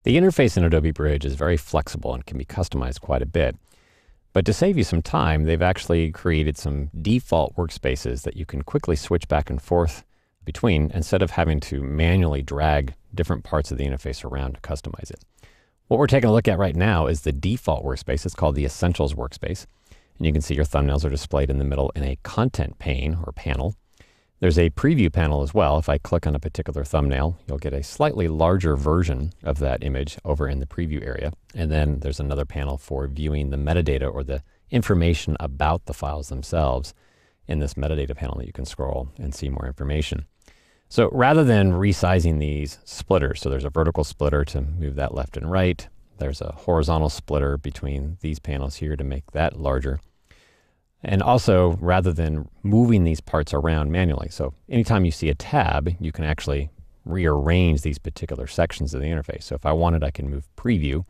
The interface in Adobe Bridge is very flexible and can be customized quite a bit. But to save you some time, they've actually created some default workspaces that you can quickly switch back and forth between instead of having to manually drag different parts of the interface around to customize it. What we're taking a look at right now is the default workspace. It's called the Essentials workspace. And you can see your thumbnails are displayed in the middle in a content pane or panel. There's a preview panel as well. If I click on a particular thumbnail, you'll get a slightly larger version of that image over in the preview area. And then there's another panel for viewing the metadata or the information about the files themselves in this metadata panel that you can scroll and see more information. So rather than resizing these splitters, so there's a vertical splitter to move that left and right. There's a horizontal splitter between these panels here to make that larger. And also, rather than moving these parts around manually, so anytime you see a tab, you can actually rearrange these particular sections of the interface. So if I wanted, I can move preview.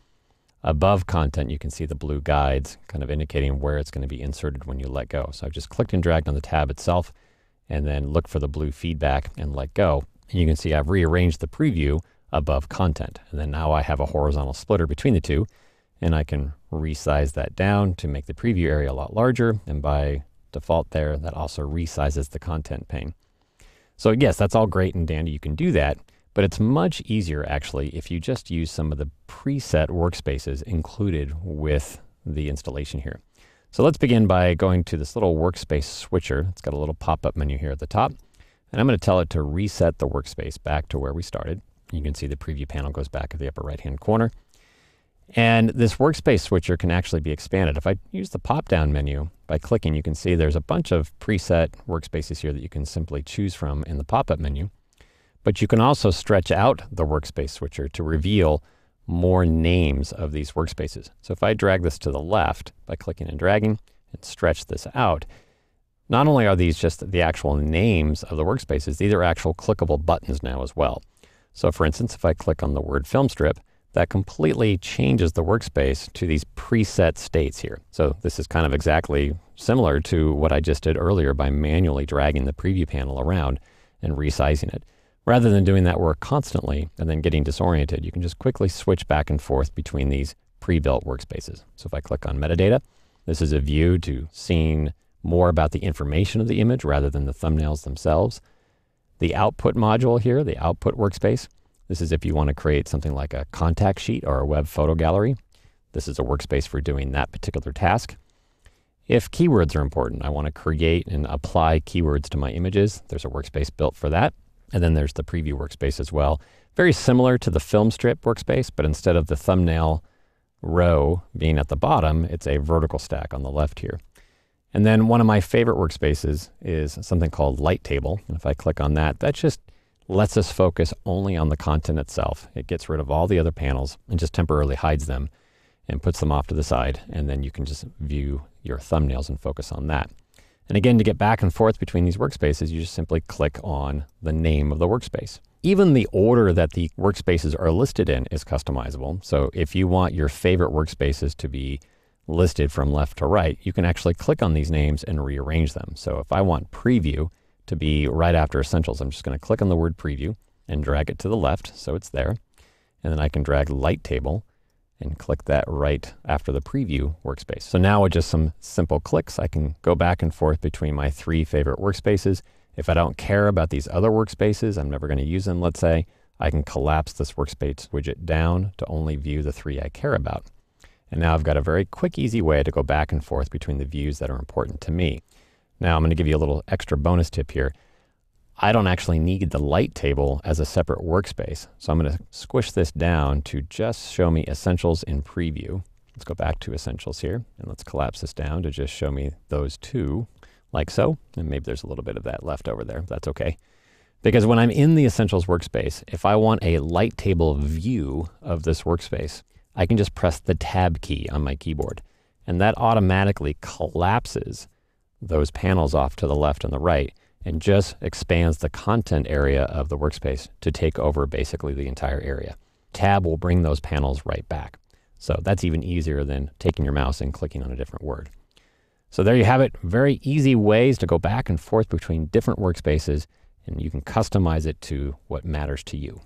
Above content, you can see the blue guides kind of indicating where it's going to be inserted when you let go. So I've just clicked and dragged on the tab itself and then look for the blue feedback and let go. And you can see I've rearranged the preview above content. And then now I have a horizontal splitter between the two. And I can resize that down to make the preview area a lot larger. And by default there, that also resizes the content pane. So yes, that's all great and dandy. You can do that, but it's much easier actually if you just use some of the preset workspaces included with the installation here. So let's begin by going to this little workspace switcher. It's got a little pop-up menu here at the top. And I'm going to tell it to reset the workspace back to where we started. You can see the preview panel goes back at the upper right-hand corner. And this workspace switcher can actually be expanded. If I use the pop-down menu by clicking, you can see there's a bunch of preset workspaces here that you can simply choose from in the pop-up menu. But you can also stretch out the workspace switcher to reveal more names of these workspaces. So if I drag this to the left by clicking and dragging and stretch this out, not only are these just the actual names of the workspaces, these are actual clickable buttons now as well. So for instance, if I click on the word film strip, that completely changes the workspace to these preset states here. So this is kind of exactly similar to what I just did earlier by manually dragging the preview panel around and resizing it. Rather than doing that work constantly and then getting disoriented, you can just quickly switch back and forth between these pre-built workspaces. So if I click on metadata, this is a view to seeing more about the information of the image rather than the thumbnails themselves. The output module here, the output workspace, this is if you want to create something like a contact sheet or a web photo gallery. This is a workspace for doing that particular task. If keywords are important, I want to create and apply keywords to my images. There's a workspace built for that. And then there's the preview workspace as well. Very similar to the film strip workspace, but instead of the thumbnail row being at the bottom, it's a vertical stack on the left here. And then one of my favorite workspaces is something called Light Table. And if I click on that, that just lets us focus only on the content itself. It gets rid of all the other panels and just temporarily hides them and puts them off to the side. And then you can just view your thumbnails and focus on that. And again, to get back and forth between these workspaces, you just simply click on the name of the workspace. Even the order that the workspaces are listed in is customizable. So if you want your favorite workspaces to be listed from left to right, you can actually click on these names and rearrange them. So if I want preview to be right after essentials, I'm just going to click on the word preview and drag it to the left so it's there. And then I can drag light table and click that right after the preview workspace. So now with just some simple clicks, I can go back and forth between my three favorite workspaces. If I don't care about these other workspaces, I'm never going to use them, let's say, I can collapse this workspace widget down to only view the three I care about. And now I've got a very quick, easy way to go back and forth between the views that are important to me. Now I'm going to give you a little extra bonus tip here. I don't actually need the light table as a separate workspace. So I'm going to squish this down to just show me essentials in preview. Let's go back to essentials here and let's collapse this down to just show me those two like so. And maybe there's a little bit of that left over there. That's okay. Because when I'm in the essentials workspace, if I want a light table view of this workspace, I can just press the tab key on my keyboard and that automatically collapses those panels off to the left and the right and just expands the content area of the workspace to take over basically the entire area. Tab will bring those panels right back. So that's even easier than taking your mouse and clicking on a different word. So there you have it. Very easy ways to go back and forth between different workspaces, and you can customize it to what matters to you.